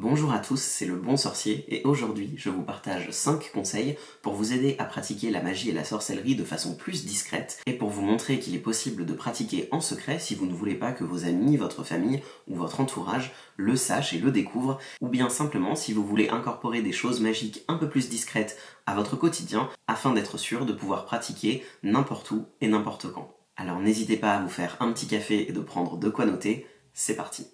Bonjour à tous, c'est le Bon Sorcier et aujourd'hui je vous partage 5 conseils pour vous aider à pratiquer la magie et la sorcellerie de façon plus discrète et pour vous montrer qu'il est possible de pratiquer en secret si vous ne voulez pas que vos amis, votre famille ou votre entourage le sachent et le découvrent, ou bien simplement si vous voulez incorporer des choses magiques un peu plus discrètes à votre quotidien afin d'être sûr de pouvoir pratiquer n'importe où et n'importe quand. Alors n'hésitez pas à vous faire un petit café et de prendre de quoi noter, c'est parti.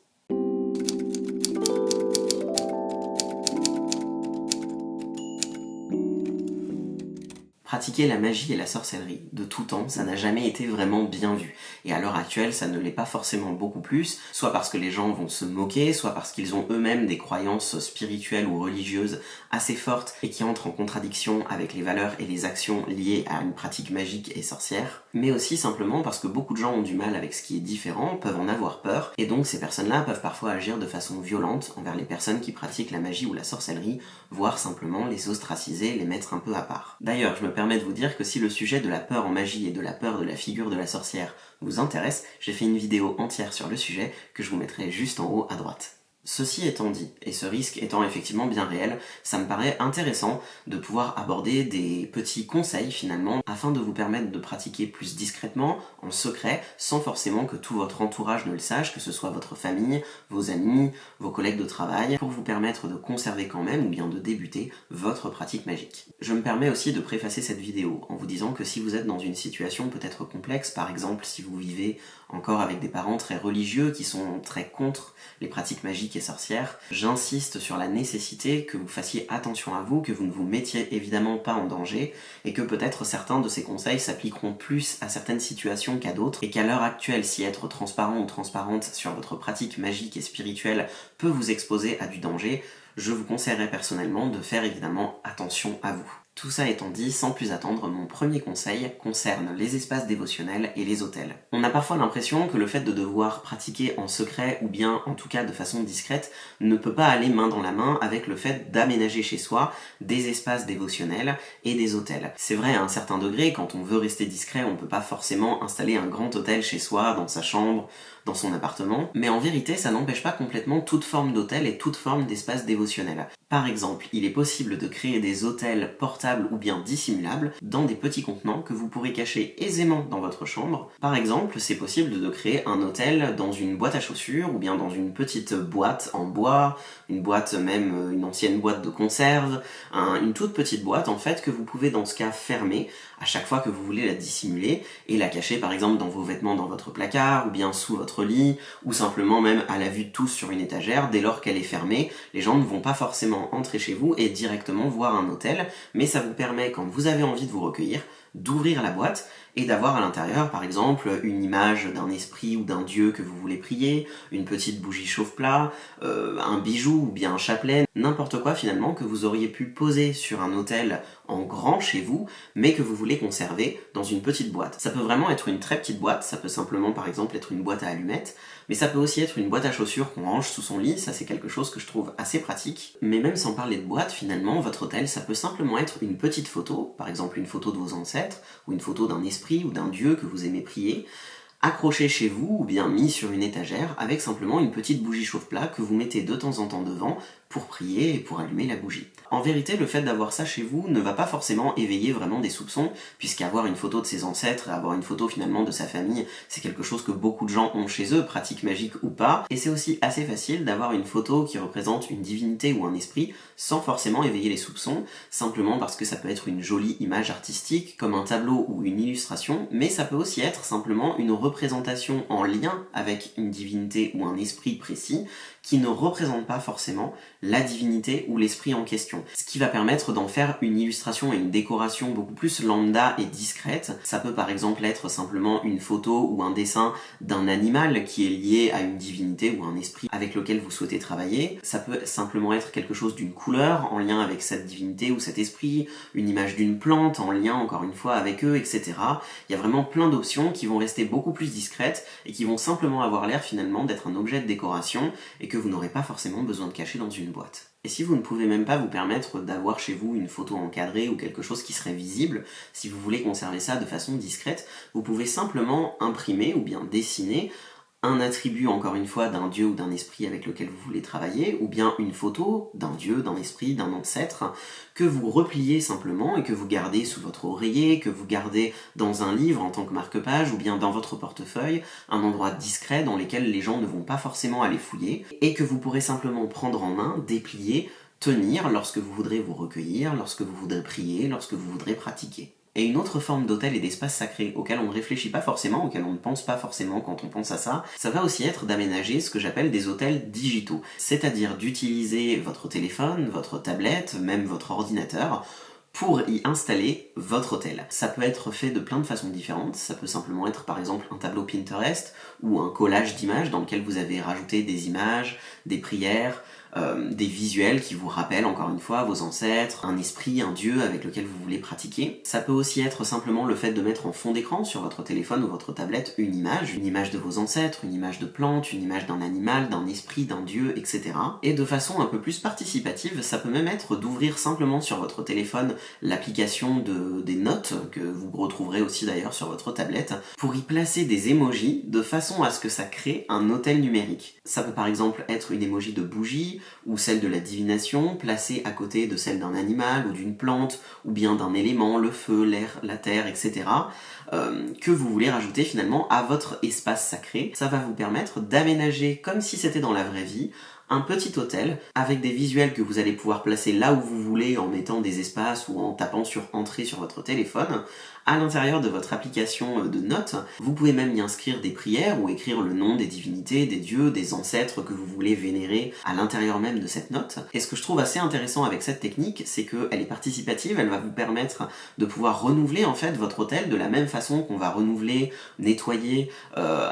Pratiquer la magie et la sorcellerie, de tout temps, ça n'a jamais été vraiment bien vu. Et à l'heure actuelle, ça ne l'est pas forcément beaucoup plus, soit parce que les gens vont se moquer, soit parce qu'ils ont eux-mêmes des croyances spirituelles ou religieuses assez fortes et qui entrent en contradiction avec les valeurs et les actions liées à une pratique magique et sorcière, mais aussi simplement parce que beaucoup de gens ont du mal avec ce qui est différent, peuvent en avoir peur, et donc ces personnes-là peuvent parfois agir de façon violente envers les personnes qui pratiquent la magie ou la sorcellerie, voire simplement les ostraciser, les mettre un peu à part. D'ailleurs, je me permets de vous dire que si le sujet de la peur en magie et de la peur de la figure de la sorcière vous intéresse, j'ai fait une vidéo entière sur le sujet que je vous mettrai juste en haut à droite. Ceci étant dit, et ce risque étant effectivement bien réel, ça me paraît intéressant de pouvoir aborder des petits conseils finalement afin de vous permettre de pratiquer plus discrètement, en secret, sans forcément que tout votre entourage ne le sache, que ce soit votre famille, vos amis, vos collègues de travail, pour vous permettre de conserver quand même ou bien de débuter votre pratique magique. Je me permets aussi de préfacer cette vidéo en vous disant que si vous êtes dans une situation peut-être complexe, par exemple si vous vivez encore avec des parents très religieux qui sont très contre les pratiques magiques et sorcières, j'insiste sur la nécessité que vous fassiez attention à vous, que vous ne vous mettiez évidemment pas en danger, et que peut-être certains de ces conseils s'appliqueront plus à certaines situations qu'à d'autres, et qu'à l'heure actuelle, si être transparent ou transparente sur votre pratique magique et spirituelle peut vous exposer à du danger, je vous conseillerais personnellement de faire évidemment attention à vous. Tout ça étant dit, sans plus attendre, mon premier conseil concerne les espaces dévotionnels et les autels. On a parfois l'impression que le fait de devoir pratiquer en secret ou bien en tout cas de façon discrète ne peut pas aller main dans la main avec le fait d'aménager chez soi des espaces dévotionnels et des autels. C'est vrai à un certain degré, quand on veut rester discret, on ne peut pas forcément installer un grand autel chez soi, dans sa chambre, dans son appartement, mais en vérité ça n'empêche pas complètement toute forme d'autel et toute forme d'espace dévotionnel. Par exemple, il est possible de créer des autels portables ou bien dissimulables dans des petits contenants que vous pourrez cacher aisément dans votre chambre. Par exemple, c'est possible de créer un autel dans une boîte à chaussures ou bien dans une petite boîte en bois, une boîte même, une ancienne boîte de conserve, une toute petite boîte en fait que vous pouvez dans ce cas fermer à chaque fois que vous voulez la dissimuler et la cacher par exemple dans vos vêtements dans votre placard ou bien sous votre lit ou simplement même à la vue de tous sur une étagère. Dès lors qu'elle est fermée, les gens ne vont pas forcément entrer chez vous et directement voir un autel, mais ça vous permet quand vous avez envie de vous recueillir d'ouvrir la boîte et d'avoir à l'intérieur par exemple une image d'un esprit ou d'un dieu que vous voulez prier, une petite bougie chauffe-plat, un bijou ou bien un chapelet, n'importe quoi finalement que vous auriez pu poser sur un autel en grand chez vous, mais que vous voulez conserver dans une petite boîte. Ça peut vraiment être une très petite boîte, ça peut simplement par exemple être une boîte à allumettes, mais ça peut aussi être une boîte à chaussures qu'on range sous son lit, ça c'est quelque chose que je trouve assez pratique. Mais même sans parler de boîte, finalement, votre autel, ça peut simplement être une petite photo, par exemple une photo de vos ancêtres, ou une photo d'un esprit ou d'un dieu que vous aimez prier, accroché chez vous ou bien mis sur une étagère avec simplement une petite bougie chauffe-plat que vous mettez de temps en temps devant pour prier et pour allumer la bougie. En vérité, le fait d'avoir ça chez vous ne va pas forcément éveiller vraiment des soupçons, puisqu'avoir une photo de ses ancêtres, avoir une photo finalement de sa famille, c'est quelque chose que beaucoup de gens ont chez eux, pratique magique ou pas, et c'est aussi assez facile d'avoir une photo qui représente une divinité ou un esprit sans forcément éveiller les soupçons, simplement parce que ça peut être une jolie image artistique, comme un tableau ou une illustration, mais ça peut aussi être simplement une représentation en lien avec une divinité ou un esprit précis, qui ne représente pas forcément la divinité ou l'esprit en question. Ce qui va permettre d'en faire une illustration et une décoration beaucoup plus lambda et discrète. Ça peut par exemple être simplement une photo ou un dessin d'un animal qui est lié à une divinité ou un esprit avec lequel vous souhaitez travailler. Ça peut simplement être quelque chose d'une couleur en lien avec cette divinité ou cet esprit, une image d'une plante en lien encore une fois avec eux, etc. Il y a vraiment plein d'options qui vont rester beaucoup plus discrètes et qui vont simplement avoir l'air finalement d'être un objet de décoration et que vous n'aurez pas forcément besoin de cacher dans une boîte. Et si vous ne pouvez même pas vous permettre d'avoir chez vous une photo encadrée ou quelque chose qui serait visible, si vous voulez conserver ça de façon discrète, vous pouvez simplement imprimer ou bien dessiner un attribut encore une fois d'un dieu ou d'un esprit avec lequel vous voulez travailler, ou bien une photo d'un dieu, d'un esprit, d'un ancêtre, que vous repliez simplement et que vous gardez sous votre oreiller, que vous gardez dans un livre en tant que marque-page, ou bien dans votre portefeuille, un endroit discret dans lequel les gens ne vont pas forcément aller fouiller, et que vous pourrez simplement prendre en main, déplier, tenir lorsque vous voudrez vous recueillir, lorsque vous voudrez prier, lorsque vous voudrez pratiquer. Et une autre forme d'hôtel et d'espace sacré auquel on ne réfléchit pas forcément, auquel on ne pense pas forcément quand on pense à ça, ça va aussi être d'aménager ce que j'appelle des hôtels digitaux. C'est-à-dire d'utiliser votre téléphone, votre tablette, même votre ordinateur, pour y installer votre hôtel. Ça peut être fait de plein de façons différentes, ça peut simplement être par exemple un tableau Pinterest ou un collage d'images dans lequel vous avez rajouté des images, des prières, des visuels qui vous rappellent encore une fois vos ancêtres, un esprit, un dieu avec lequel vous voulez pratiquer. Ça peut aussi être simplement le fait de mettre en fond d'écran sur votre téléphone ou votre tablette une image de vos ancêtres, une image de plante, une image d'un animal, d'un esprit, d'un dieu, etc. Et de façon un peu plus participative, ça peut même être d'ouvrir simplement sur votre téléphone l'application des notes, que vous retrouverez aussi d'ailleurs sur votre tablette, pour y placer des emojis de façon à ce que ça crée un hôtel numérique. Ça peut par exemple être une emoji de bougie, ou celle de la divination, placée à côté de celle d'un animal ou d'une plante, ou bien d'un élément, le feu, l'air, la terre, etc., que vous voulez rajouter finalement à votre espace sacré. Ça va vous permettre d'aménager, comme si c'était dans la vraie vie, un petit hôtel avec des visuels que vous allez pouvoir placer là où vous voulez en mettant des espaces ou en tapant sur entrée sur votre téléphone. À l'intérieur de votre application de notes, vous pouvez même y inscrire des prières ou écrire le nom des divinités, des dieux, des ancêtres que vous voulez vénérer à l'intérieur même de cette note. Et ce que je trouve assez intéressant avec cette technique, c'est qu'elle est participative, elle va vous permettre de pouvoir renouveler en fait votre hôtel de la même façon qu'on va renouveler, nettoyer,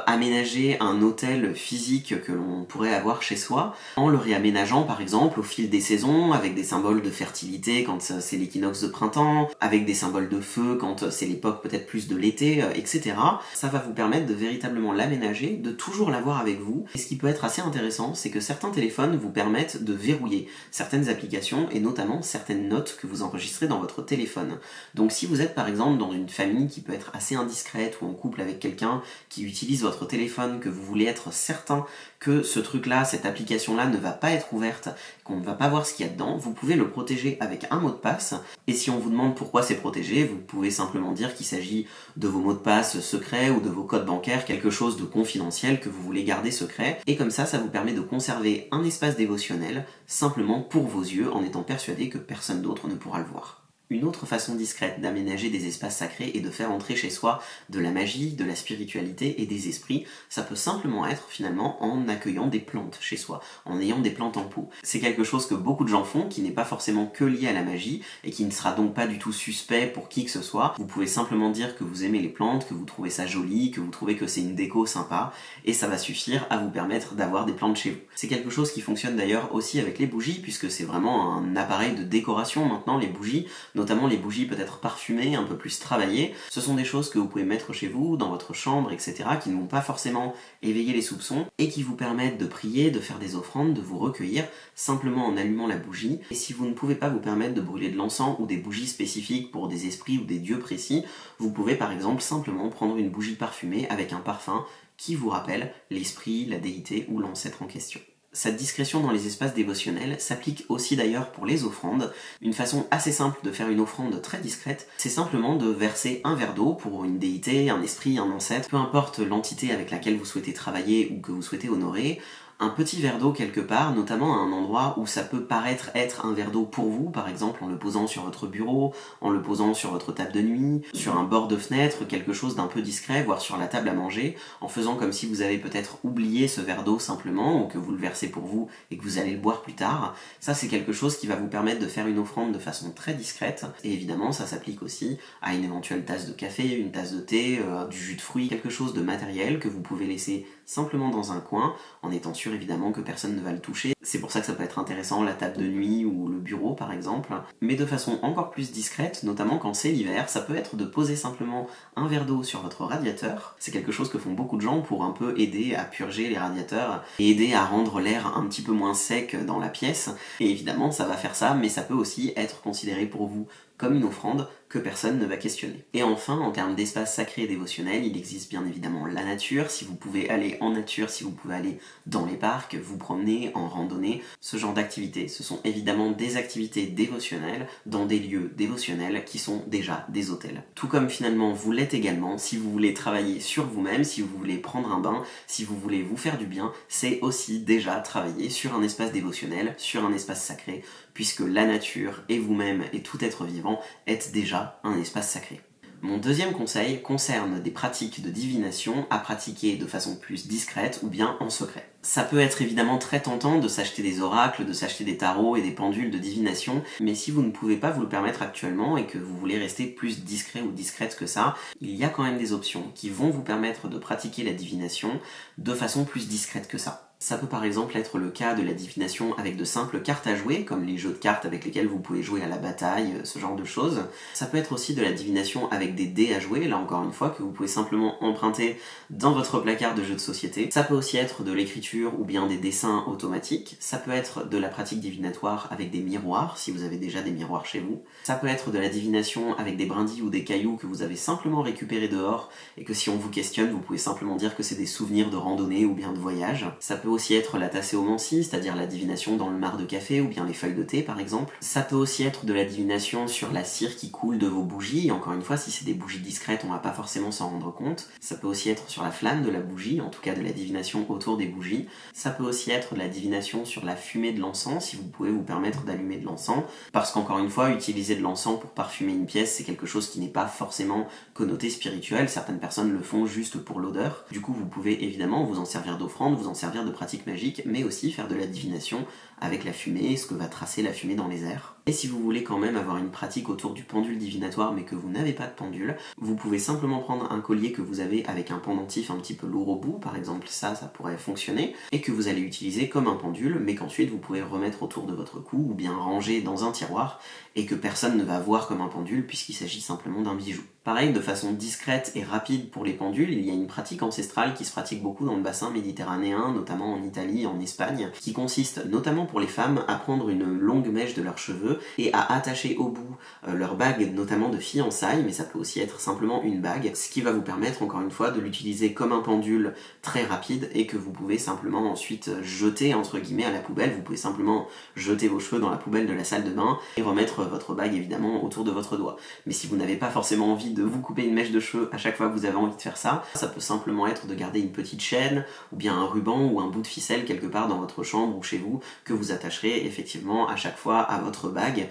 aménager un hôtel physique que l'on pourrait avoir chez soi, en le réaménageant par exemple au fil des saisons, avec des symboles de fertilité quand c'est l'équinoxe de printemps, avec des symboles de feu quand c'est l'époque peut-être plus de l'été, etc. Ça va vous permettre de véritablement l'aménager, de toujours l'avoir avec vous. Et ce qui peut être assez intéressant, c'est que certains téléphones vous permettent de verrouiller certaines applications et notamment certaines notes que vous enregistrez dans votre téléphone. Donc si vous êtes par exemple dans une famille qui peut être assez indiscrète ou en couple avec quelqu'un qui utilise votre téléphone, que vous voulez être certain que ce truc-là, cette application-là ne va pas être ouverte, qu'on ne va pas voir ce qu'il y a dedans, vous pouvez le protéger avec un mot de passe. Et si on vous demande pourquoi c'est protégé, vous pouvez simplement dire qu'il s'agit de vos mots de passe secrets ou de vos codes bancaires, quelque chose de confidentiel que vous voulez garder secret. Et comme ça vous permet de conserver un espace dévotionnel simplement pour vos yeux en étant persuadé que personne d'autre ne pourra le voir. Une autre façon discrète d'aménager des espaces sacrés et de faire entrer chez soi de la magie, de la spiritualité et des esprits, ça peut simplement être finalement en accueillant des plantes chez soi, en ayant des plantes en pot. C'est quelque chose que beaucoup de gens font, qui n'est pas forcément que lié à la magie et qui ne sera donc pas du tout suspect pour qui que ce soit. Vous pouvez simplement dire que vous aimez les plantes, que vous trouvez ça joli, que vous trouvez que c'est une déco sympa, et ça va suffire à vous permettre d'avoir des plantes chez vous. C'est quelque chose qui fonctionne d'ailleurs aussi avec les bougies, puisque c'est vraiment un appareil de décoration maintenant, les bougies, notamment les bougies peut-être parfumées, un peu plus travaillées. Ce sont des choses que vous pouvez mettre chez vous, dans votre chambre, etc., qui ne vont pas forcément éveiller les soupçons et qui vous permettent de prier, de faire des offrandes, de vous recueillir simplement en allumant la bougie. Et si vous ne pouvez pas vous permettre de brûler de l'encens ou des bougies spécifiques pour des esprits ou des dieux précis, vous pouvez par exemple simplement prendre une bougie parfumée avec un parfum qui vous rappelle l'esprit, la déité ou l'ancêtre en question. Cette discrétion dans les espaces dévotionnels s'applique aussi d'ailleurs pour les offrandes. Une façon assez simple de faire une offrande très discrète, c'est simplement de verser un verre d'eau pour une déité, un esprit, un ancêtre, peu importe l'entité avec laquelle vous souhaitez travailler ou que vous souhaitez honorer, un petit verre d'eau quelque part, notamment à un endroit où ça peut paraître être un verre d'eau pour vous, par exemple en le posant sur votre bureau, en le posant sur votre table de nuit, sur un bord de fenêtre, quelque chose d'un peu discret, voire sur la table à manger, en faisant comme si vous avez peut-être oublié ce verre d'eau simplement, ou que vous le versez pour vous et que vous allez le boire plus tard. Ça c'est quelque chose qui va vous permettre de faire une offrande de façon très discrète, et évidemment ça s'applique aussi à une éventuelle tasse de café, une tasse de thé, du jus de fruits, quelque chose de matériel que vous pouvez laisser simplement dans un coin, en étant sûr évidemment que personne ne va le toucher. C'est pour ça que ça peut être intéressant, la table de nuit ou le bureau par exemple, mais de façon encore plus discrète, notamment quand c'est l'hiver, ça peut être de poser simplement un verre d'eau sur votre radiateur. C'est quelque chose que font beaucoup de gens pour un peu aider à purger les radiateurs et aider à rendre l'air un petit peu moins sec dans la pièce. Et évidemment ça va faire ça, mais ça peut aussi être considéré pour vous comme une offrande que personne ne va questionner. Et enfin, en termes d'espace sacré et dévotionnel, il existe bien évidemment la nature. Si vous pouvez aller en nature, si vous pouvez aller dans les parcs, vous promener, en randonnée, ce genre d'activités. Ce sont évidemment des activités dévotionnelles dans des lieux dévotionnels qui sont déjà des hôtels. Tout comme finalement vous l'êtes également, si vous voulez travailler sur vous-même, si vous voulez prendre un bain, si vous voulez vous faire du bien, c'est aussi déjà travailler sur un espace dévotionnel, sur un espace sacré, puisque la nature et vous-même et tout être vivant est déjà un espace sacré. Mon deuxième conseil concerne des pratiques de divination à pratiquer de façon plus discrète ou bien en secret. Ça peut être évidemment très tentant de s'acheter des oracles, de s'acheter des tarots et des pendules de divination, mais si vous ne pouvez pas vous le permettre actuellement et que vous voulez rester plus discret ou discrète que ça, il y a quand même des options qui vont vous permettre de pratiquer la divination de façon plus discrète que ça. Ça peut par exemple être le cas de la divination avec de simples cartes à jouer, comme les jeux de cartes avec lesquels vous pouvez jouer à la bataille, ce genre de choses. Ça peut être aussi de la divination avec des dés à jouer, là encore une fois, que vous pouvez simplement emprunter dans votre placard de jeux de société. Ça peut aussi être de l'écriture ou bien des dessins automatiques. Ça peut être de la pratique divinatoire avec des miroirs, si vous avez déjà des miroirs chez vous. Ça peut être de la divination avec des brindilles ou des cailloux que vous avez simplement récupérés dehors et que si on vous questionne, vous pouvez simplement dire que c'est des souvenirs de randonnée ou bien de voyage. Ça peut aussi être la tasséomancie, c'est-à-dire la divination dans le marc de café ou bien les feuilles de thé par exemple. Ça peut aussi être de la divination sur la cire qui coule de vos bougies, encore une fois si c'est des bougies discrètes on va pas forcément s'en rendre compte. Ça peut aussi être sur la flamme de la bougie, en tout cas de la divination autour des bougies. Ça peut aussi être de la divination sur la fumée de l'encens, si vous pouvez vous permettre d'allumer de l'encens, parce qu'encore une fois utiliser de l'encens pour parfumer une pièce c'est quelque chose qui n'est pas forcément connoté spirituel, certaines personnes le font juste pour l'odeur. Du coup vous pouvez évidemment vous en servir d'offrande, vous en servir de pratique magique, mais aussi faire de la divination avec la fumée, ce que va tracer la fumée dans les airs. Et si vous voulez quand même avoir une pratique autour du pendule divinatoire mais que vous n'avez pas de pendule, vous pouvez simplement prendre un collier que vous avez avec un pendentif un petit peu lourd au bout, par exemple ça pourrait fonctionner, et que vous allez utiliser comme un pendule, mais qu'ensuite vous pouvez remettre autour de votre cou ou bien ranger dans un tiroir et que personne ne va voir comme un pendule puisqu'il s'agit simplement d'un bijou. Pareil, de façon discrète et rapide pour les pendules, il y a une pratique ancestrale qui se pratique beaucoup dans le bassin méditerranéen, notamment en Italie, en Espagne, qui consiste notamment pour les femmes à prendre une longue mèche de leurs cheveux et à attacher au bout leur bague, notamment de fiançailles, mais ça peut aussi être simplement une bague, ce qui va vous permettre encore une fois de l'utiliser comme un pendule très rapide et que vous pouvez simplement ensuite jeter entre guillemets à la poubelle. Vous pouvez simplement jeter vos cheveux dans la poubelle de la salle de bain et remettre votre bague évidemment autour de votre doigt. Mais si vous n'avez pas forcément envie de vous couper une mèche de cheveux à chaque fois que vous avez envie de faire ça, ça peut simplement être de garder une petite chaîne ou bien un ruban ou un bout de ficelle quelque part dans votre chambre ou chez vous que vous attacherez effectivement à chaque fois à votre bague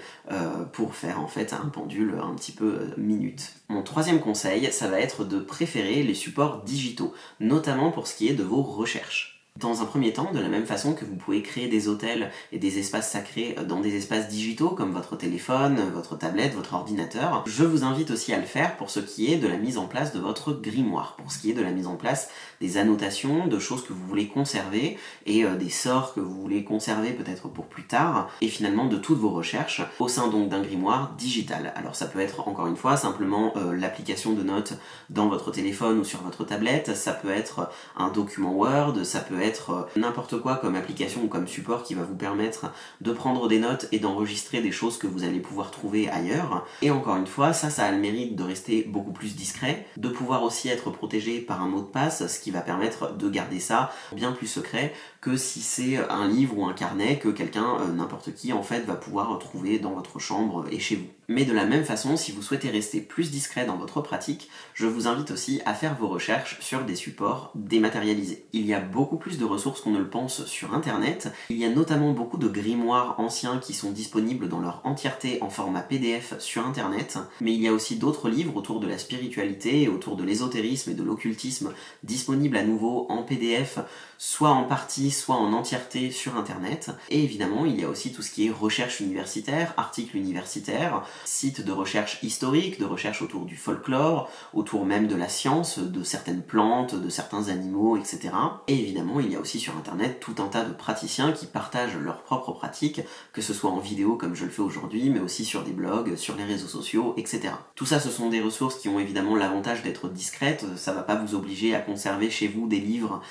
pour faire en fait un pendule un petit peu minute. Mon troisième conseil, ça va être de préférer les supports digitaux, notamment pour ce qui est de vos recherches. Dans un premier temps, de la même façon que vous pouvez créer des hôtels et des espaces sacrés dans des espaces digitaux comme votre téléphone, votre tablette, votre ordinateur, je vous invite aussi à le faire pour ce qui est de la mise en place de votre grimoire, pour ce qui est de la mise en place des annotations, de choses que vous voulez conserver et des sorts que vous voulez conserver peut-être pour plus tard, et finalement de toutes vos recherches au sein donc d'un grimoire digital. Alors ça peut être encore une fois simplement l'application de notes dans votre téléphone ou sur votre tablette, ça peut être un document Word, ça peut être n'importe quoi comme application ou comme support qui va vous permettre de prendre des notes et d'enregistrer des choses que vous allez pouvoir trouver ailleurs. Et encore une fois, ça a le mérite de rester beaucoup plus discret, de pouvoir aussi être protégé par un mot de passe, ce qui va permettre de garder ça bien plus secret que si c'est un livre ou un carnet que quelqu'un, n'importe qui en fait, va pouvoir trouver dans votre chambre et chez vous. Mais de la même façon, si vous souhaitez rester plus discret dans votre pratique, je vous invite aussi à faire vos recherches sur des supports dématérialisés. Il y a beaucoup plus de ressources qu'on ne le pense sur internet. Il y a notamment beaucoup de grimoires anciens qui sont disponibles dans leur entièreté en format PDF sur internet, mais il y a aussi d'autres livres autour de la spiritualité, autour de l'ésotérisme et de l'occultisme disponibles à nouveau en PDF, soit en partie, soit en entièreté sur internet. Et évidemment, il y a aussi tout ce qui est recherche universitaire, articles universitaires, sites de recherche historique, de recherche autour du folklore, autour même de la science, de certaines plantes, de certains animaux, etc. Et évidemment, il y a aussi sur internet tout un tas de praticiens qui partagent leurs propres pratiques, que ce soit en vidéo comme je le fais aujourd'hui, mais aussi sur des blogs, sur les réseaux sociaux, etc. Tout ça, ce sont des ressources qui ont évidemment l'avantage d'être discrètes, ça va pas vous obliger à conserver chez vous des livres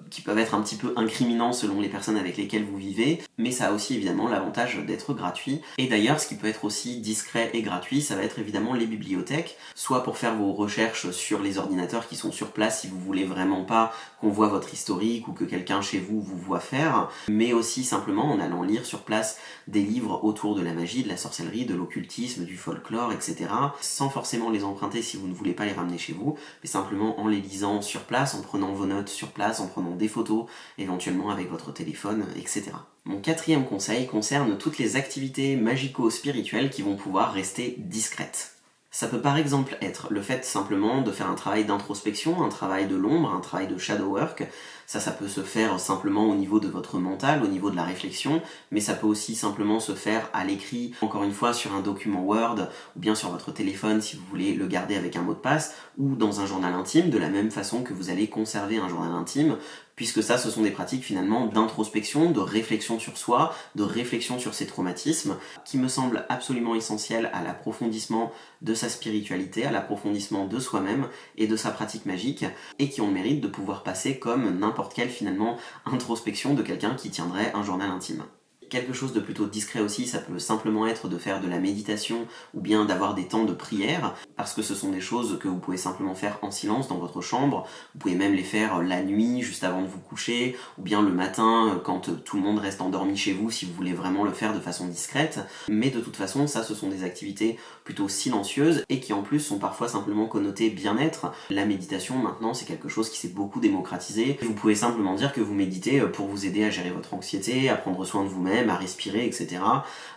qui peuvent être un petit peu incriminants selon les personnes avec lesquelles vous vivez, mais ça a aussi évidemment l'avantage d'être gratuit. Et d'ailleurs, ce qui peut être aussi discret et gratuit, ça va être évidemment les bibliothèques, soit pour faire vos recherches sur les ordinateurs qui sont sur place si vous voulez vraiment pas qu'on voit votre historique ou que quelqu'un chez vous vous voit faire, mais aussi simplement en allant lire sur place des livres autour de la magie, de la sorcellerie, de l'occultisme, du folklore, etc. sans forcément les emprunter si vous ne voulez pas les ramener chez vous, mais simplement en les lisant sur place, en prenant vos notes sur place, en prenant des photos, éventuellement avec votre téléphone, etc. Mon quatrième conseil concerne toutes les activités magico-spirituelles qui vont pouvoir rester discrètes. Ça peut par exemple être le fait simplement de faire un travail d'introspection, un travail de l'ombre, un travail de shadow work. Ça peut se faire simplement au niveau de votre mental, au niveau de la réflexion, mais ça peut aussi simplement se faire à l'écrit, encore une fois sur un document Word, ou bien sur votre téléphone si vous voulez le garder avec un mot de passe, ou dans un journal intime, de la même façon que vous allez conserver un journal intime, puisque ça, ce sont des pratiques finalement d'introspection, de réflexion sur soi, de réflexion sur ses traumatismes, qui me semblent absolument essentiels à l'approfondissement de sa spiritualité, à l'approfondissement de soi-même et de sa pratique magique, et qui ont le mérite de pouvoir passer comme n'importe quelle finalement introspection de quelqu'un qui tiendrait un journal intime. Quelque chose de plutôt discret aussi, ça peut simplement être de faire de la méditation ou bien d'avoir des temps de prière, parce que ce sont des choses que vous pouvez simplement faire en silence dans votre chambre. Vous pouvez même les faire la nuit, juste avant de vous coucher, ou bien le matin, quand tout le monde reste endormi chez vous, si vous voulez vraiment le faire de façon discrète. Mais de toute façon, ça, ce sont des activités plutôt silencieuses et qui en plus sont parfois simplement connotées bien-être. La méditation, maintenant, c'est quelque chose qui s'est beaucoup démocratisé. Vous pouvez simplement dire que vous méditez pour vous aider à gérer votre anxiété, à prendre soin de vous-même, à respirer, etc.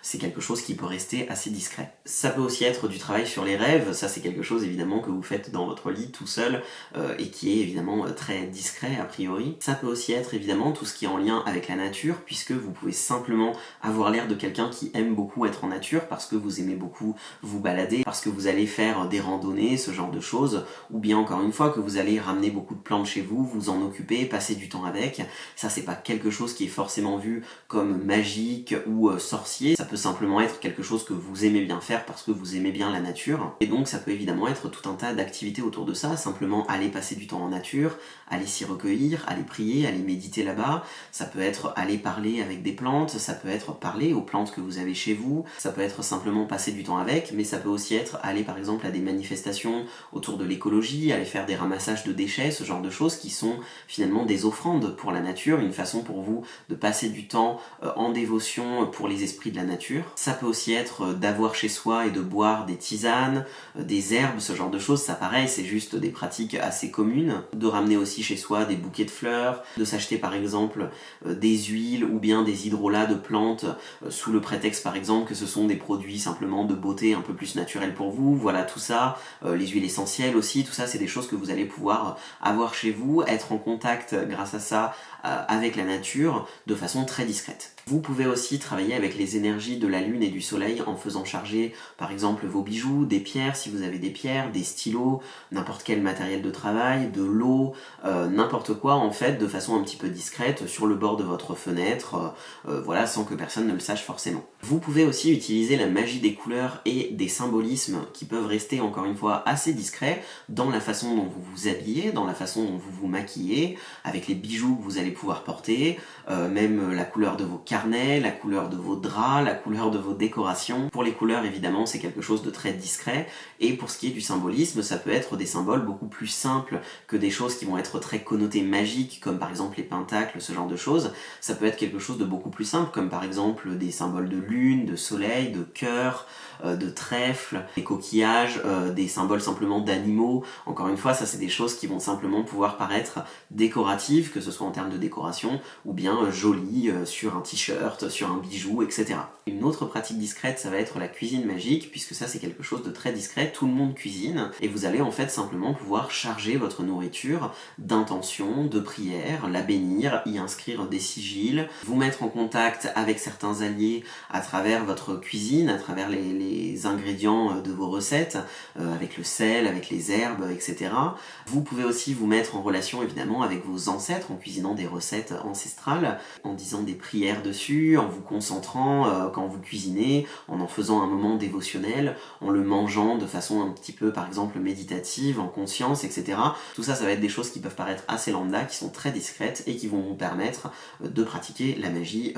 C'est quelque chose qui peut rester assez discret. Ça peut aussi être du travail sur les rêves, ça c'est quelque chose évidemment que vous faites dans votre lit tout seul et qui est évidemment très discret a priori. Ça peut aussi être évidemment tout ce qui est en lien avec la nature, puisque vous pouvez simplement avoir l'air de quelqu'un qui aime beaucoup être en nature, parce que vous aimez beaucoup vous balader, parce que vous allez faire des randonnées, ce genre de choses, ou bien encore une fois que vous allez ramener beaucoup de plantes chez vous, vous en occuper, passer du temps avec. Ça c'est pas quelque chose qui est forcément vu comme magique ou sorcier, ça peut simplement être quelque chose que vous aimez bien faire parce que vous aimez bien la nature, et donc ça peut évidemment être tout un tas d'activités autour de ça, simplement aller passer du temps en nature, aller s'y recueillir, aller prier, aller méditer là-bas, ça peut être aller parler avec des plantes, ça peut être parler aux plantes que vous avez chez vous, ça peut être simplement passer du temps avec, mais ça peut aussi être aller par exemple à des manifestations autour de l'écologie, aller faire des ramassages de déchets, ce genre de choses qui sont finalement des offrandes pour la nature, une façon pour vous de passer du temps en dévotion pour les esprits de la nature. Ça peut aussi être d'avoir chez soi et de boire des tisanes, des herbes, ce genre de choses, ça pareil, c'est juste des pratiques assez communes. De ramener aussi chez soi des bouquets de fleurs, de s'acheter par exemple des huiles ou bien des hydrolats de plantes sous le prétexte par exemple que ce sont des produits simplement de beauté un peu plus naturels pour vous, voilà tout ça, les huiles essentielles aussi, tout ça c'est des choses que vous allez pouvoir avoir chez vous, être en contact grâce à ça avec la nature de façon très discrète. Vous pouvez aussi travailler avec les énergies de la lune et du soleil en faisant charger par exemple vos bijoux, des pierres si vous avez des pierres, des stylos, n'importe quel matériel de travail, de l'eau, n'importe quoi en fait de façon un petit peu discrète sur le bord de votre fenêtre, voilà, sans que personne ne le sache forcément. Vous pouvez aussi utiliser la magie des couleurs et des symbolismes qui peuvent rester encore une fois assez discrets dans la façon dont vous vous habillez, dans la façon dont vous vous maquillez, avec les bijoux que vous allez pouvoir porter, même la couleur de vos carnets, la couleur de vos draps, la couleur de vos décorations. Pour les couleurs évidemment c'est quelque chose de très discret, et pour ce qui est du symbolisme ça peut être des symboles beaucoup plus simples que des choses qui vont être très connotées magiques comme par exemple les pentacles, ce genre de choses. Ça peut être quelque chose de beaucoup plus simple comme par exemple des symboles de lune, de soleil, de cœur, de trèfle, des coquillages, des symboles simplement d'animaux. Encore une fois, ça c'est des choses qui vont simplement pouvoir paraître décoratives, que ce soit en termes de décoration, ou bien jolies sur un t-shirt, sur un bijou, etc. Une autre pratique discrète, ça va être la cuisine magique, puisque ça c'est quelque chose de très discret, tout le monde cuisine, et vous allez en fait simplement pouvoir charger votre nourriture d'intentions, de prières, la bénir, y inscrire des sigils, vous mettre en contact avec certains alliés à travers votre cuisine, à travers les ingrédients de vos recettes, avec le sel, avec les herbes, etc. Vous pouvez aussi vous mettre en relation évidemment avec vos ancêtres en cuisinant des recettes ancestrales, en disant des prières de dessus, en vous concentrant quand vous cuisinez, en faisant un moment dévotionnel, en le mangeant de façon un petit peu par exemple méditative, en conscience, etc. Tout ça, ça va être des choses qui peuvent paraître assez lambda, qui sont très discrètes et qui vont vous permettre de pratiquer la magie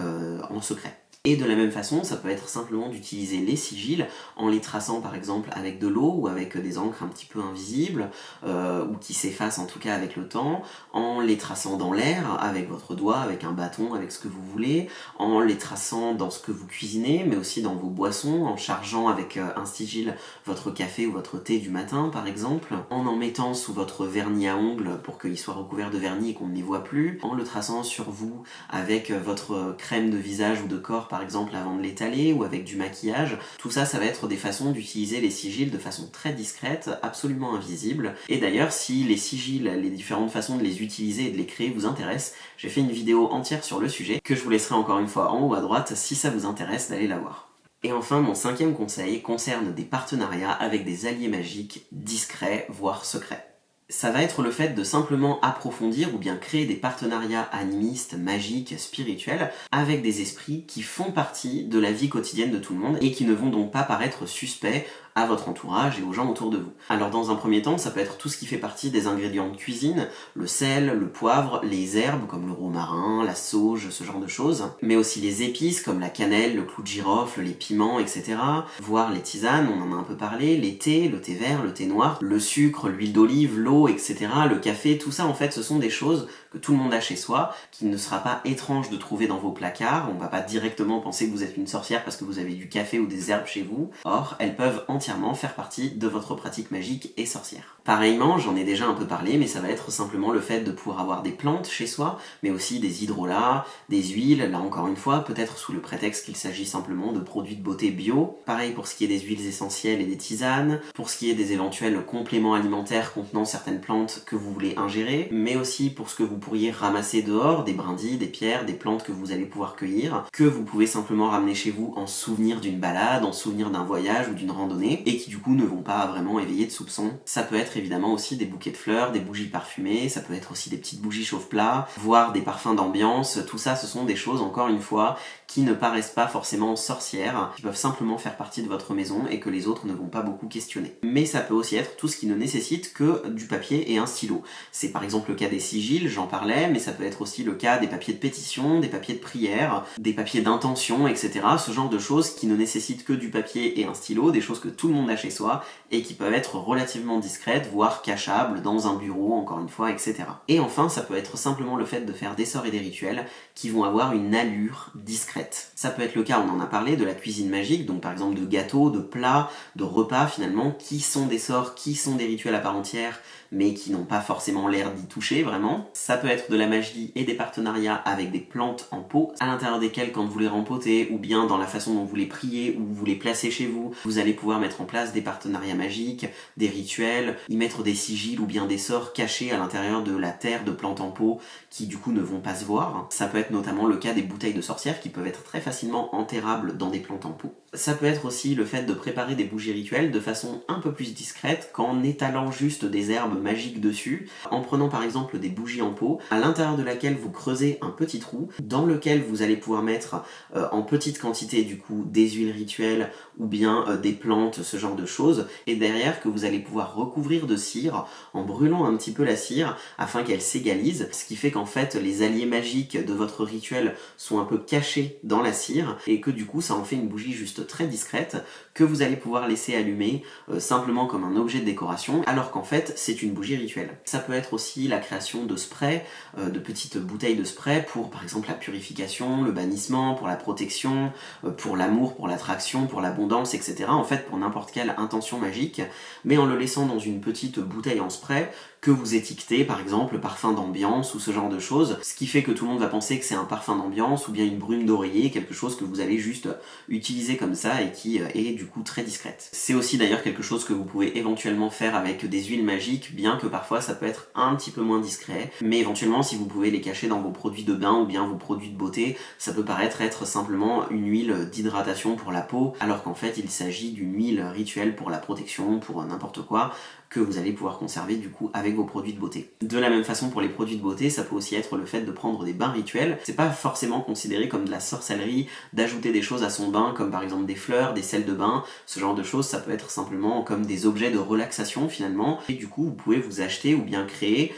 en secret. Et de la même façon, ça peut être simplement d'utiliser les sigils en les traçant par exemple avec de l'eau ou avec des encres un petit peu invisibles ou qui s'effacent en tout cas avec le temps, en les traçant dans l'air avec votre doigt, avec un bâton, avec ce que vous voulez, en les traçant dans ce que vous cuisinez, mais aussi dans vos boissons, en chargeant avec un sigil votre café ou votre thé du matin par exemple, en mettant sous votre vernis à ongles pour qu'il soit recouvert de vernis et qu'on ne les voit plus, en le traçant sur vous avec votre crème de visage ou de corps par exemple avant de l'étaler ou avec du maquillage. Tout ça, ça va être des façons d'utiliser les sigils de façon très discrète, absolument invisible. Et d'ailleurs, si les sigils, les différentes façons de les utiliser et de les créer vous intéressent, j'ai fait une vidéo entière sur le sujet que je vous laisserai encore une fois en haut à droite si ça vous intéresse d'aller la voir. Et enfin, mon 5e conseil concerne des partenariats avec des alliés magiques discrets, voire secrets. Ça va être le fait de simplement approfondir ou bien créer des partenariats animistes, magiques, spirituels avec des esprits qui font partie de la vie quotidienne de tout le monde et qui ne vont donc pas paraître suspects à votre entourage et aux gens autour de vous. Alors dans un premier temps, ça peut être tout ce qui fait partie des ingrédients de cuisine, le sel, le poivre, les herbes comme le romarin, la sauge, ce genre de choses, mais aussi les épices comme la cannelle, le clou de girofle, les piments, etc. Voire les tisanes, on en a un peu parlé, les thés, le thé vert, le thé noir, le sucre, l'huile d'olive, l'eau, etc. Le café, tout ça en fait ce sont des choses que tout le monde a chez soi, qui ne sera pas étrange de trouver dans vos placards, on va pas directement penser que vous êtes une sorcière parce que vous avez du café ou des herbes chez vous, or elles peuvent entièrement faire partie de votre pratique magique et sorcière. Pareillement, j'en ai déjà un peu parlé, mais ça va être simplement le fait de pouvoir avoir des plantes chez soi, mais aussi des hydrolats, des huiles, là encore une fois, peut-être sous le prétexte qu'il s'agit simplement de produits de beauté bio. Pareil pour ce qui est des huiles essentielles et des tisanes, pour ce qui est des éventuels compléments alimentaires contenant certaines plantes que vous voulez ingérer, mais aussi pour ce que vous pourriez ramasser dehors, des brindilles, des pierres, des plantes que vous allez pouvoir cueillir, que vous pouvez simplement ramener chez vous en souvenir d'une balade, en souvenir d'un voyage ou d'une randonnée, et qui du coup ne vont pas vraiment éveiller de soupçons. Ça peut être évidemment aussi des bouquets de fleurs, des bougies parfumées, ça peut être aussi des petites bougies chauffe-plat, voire des parfums d'ambiance, tout ça ce sont des choses encore une fois qui ne paraissent pas forcément sorcières, qui peuvent simplement faire partie de votre maison et que les autres ne vont pas beaucoup questionner. Mais ça peut aussi être tout ce qui ne nécessite que du papier et un stylo. C'est par exemple le cas des sigils, j'en parlais, mais ça peut être aussi le cas des papiers de pétition, des papiers de prière, des papiers d'intention, etc. Ce genre de choses qui ne nécessitent que du papier et un stylo, des choses que tout le monde a chez soi et qui peuvent être relativement discrètes, voire cachables dans un bureau, encore une fois, etc. Et enfin, ça peut être simplement le fait de faire des sorts et des rituels qui vont avoir une allure discrète. Ça peut être le cas, on en a parlé, de la cuisine magique, donc par exemple de gâteaux, de plats, de repas finalement, qui sont des sorts, qui sont des rituels à part entière, mais qui n'ont pas forcément l'air d'y toucher vraiment. Ça peut être de la magie et des partenariats avec des plantes en pot, à l'intérieur desquelles quand vous les rempotez, ou bien dans la façon dont vous les priez, ou vous les placez chez vous, vous allez pouvoir mettre en place des partenariats magiques, des rituels, y mettre des sigils ou bien des sorts cachés à l'intérieur de la terre de plantes en pot, qui du coup ne vont pas se voir. Ça peut être notamment le cas des bouteilles de sorcières qui peuvent être très facilement enterrables dans des plantes en pot. Ça peut être aussi le fait de préparer des bougies rituelles de façon un peu plus discrète qu'en étalant juste des herbes magiques dessus, en prenant par exemple des bougies en pot, à l'intérieur de laquelle vous creusez un petit trou, dans lequel vous allez pouvoir mettre en petite quantité du coup des huiles rituelles ou bien des plantes, ce genre de choses, et derrière que vous allez pouvoir recouvrir de cire en brûlant un petit peu la cire afin qu'elle s'égalise, ce qui fait qu'en fait les alliés magiques de votre rituel sont un peu cachés dans la cire et que du coup ça en fait une bougie juste très discrète que vous allez pouvoir laisser allumer simplement comme un objet de décoration alors qu'en fait c'est une bougie rituelle. Ça peut être aussi la création de sprays, de petites bouteilles de spray pour par exemple la purification, le bannissement, pour la protection, pour l'amour, pour l'attraction, pour l'abondance, etc. En fait pour n'importe quelle intention magique, mais en le laissant dans une petite bouteille en spray que vous étiquetez par exemple parfum d'ambiance ou ce genre de choses, ce qui fait que tout le monde va penser que c'est un parfum d'ambiance ou bien une brume d'oreiller, quelque chose que vous allez juste utiliser comme ça et qui est du coup très discrète. C'est aussi d'ailleurs quelque chose que vous pouvez éventuellement faire avec des huiles magiques, bien que parfois ça peut être un petit peu moins discret, mais éventuellement si vous pouvez les cacher dans vos produits de bain ou bien vos produits de beauté, ça peut paraître être simplement une huile d'hydratation pour la peau, alors qu'en fait il s'agit d'une huile rituelle pour la protection, pour n'importe quoi, que vous allez pouvoir conserver du coup avec avec vos produits de beauté. De la même façon pour les produits de beauté, ça peut aussi être le fait de prendre des bains rituels. C'est pas forcément considéré comme de la sorcellerie d'ajouter des choses à son bain, comme par exemple des fleurs, des sels de bain, ce genre de choses. Ça peut être simplement comme des objets de relaxation finalement, et du coup vous pouvez vous acheter ou bien créer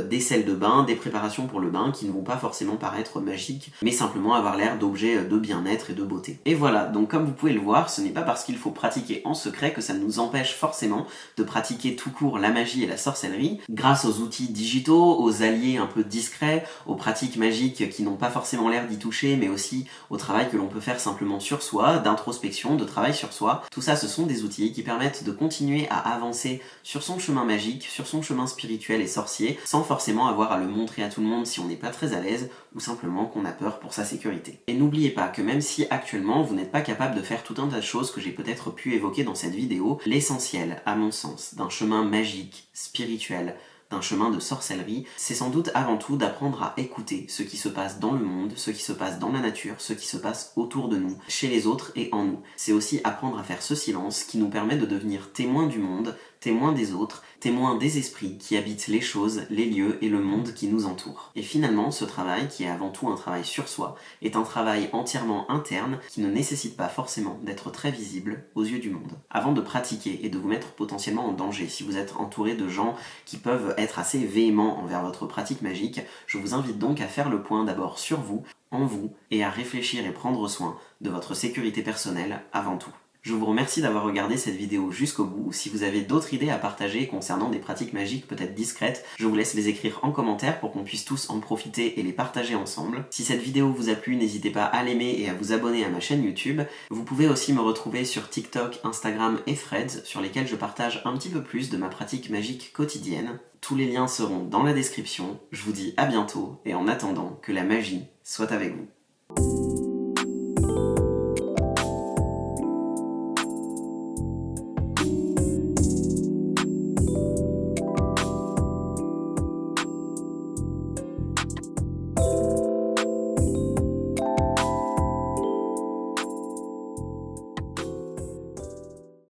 des sels de bain, des préparations pour le bain qui ne vont pas forcément paraître magiques, mais simplement avoir l'air d'objets de bien-être et de beauté. Et voilà, donc comme vous pouvez le voir, ce n'est pas parce qu'il faut pratiquer en secret que ça ne nous empêche forcément de pratiquer tout court la magie et la sorcellerie, grâce aux outils digitaux, aux alliés un peu discrets, aux pratiques magiques qui n'ont pas forcément l'air d'y toucher, mais aussi au travail que l'on peut faire simplement sur soi, d'introspection, de travail sur soi. Tout ça, ce sont des outils qui permettent de continuer à avancer sur son chemin magique, sur son chemin spirituel et sorcier, sans forcément avoir à le montrer à tout le monde si on n'est pas très à l'aise, ou simplement qu'on a peur pour sa sécurité. Et n'oubliez pas que même si actuellement vous n'êtes pas capable de faire tout un tas de choses que j'ai peut-être pu évoquer dans cette vidéo, l'essentiel, à mon sens, d'un chemin magique, spirituel, d'un chemin de sorcellerie, c'est sans doute avant tout d'apprendre à écouter ce qui se passe dans le monde, ce qui se passe dans la nature, ce qui se passe autour de nous, chez les autres et en nous. C'est aussi apprendre à faire ce silence qui nous permet de devenir témoins du monde, témoins des autres, témoins des esprits qui habitent les choses, les lieux et le monde qui nous entoure. Et finalement, ce travail, qui est avant tout un travail sur soi, est un travail entièrement interne qui ne nécessite pas forcément d'être très visible aux yeux du monde. Avant de pratiquer et de vous mettre potentiellement en danger, si vous êtes entouré de gens qui peuvent être assez véhéments envers votre pratique magique, je vous invite donc à faire le point d'abord sur vous, en vous, et à réfléchir et prendre soin de votre sécurité personnelle avant tout. Je vous remercie d'avoir regardé cette vidéo jusqu'au bout. Si vous avez d'autres idées à partager concernant des pratiques magiques peut-être discrètes, je vous laisse les écrire en commentaire pour qu'on puisse tous en profiter et les partager ensemble. Si cette vidéo vous a plu, n'hésitez pas à l'aimer et à vous abonner à ma chaîne YouTube. Vous pouvez aussi me retrouver sur TikTok, Instagram et Threads, sur lesquels je partage un petit peu plus de ma pratique magique quotidienne. Tous les liens seront dans la description. Je vous dis à bientôt et en attendant, que la magie soit avec vous.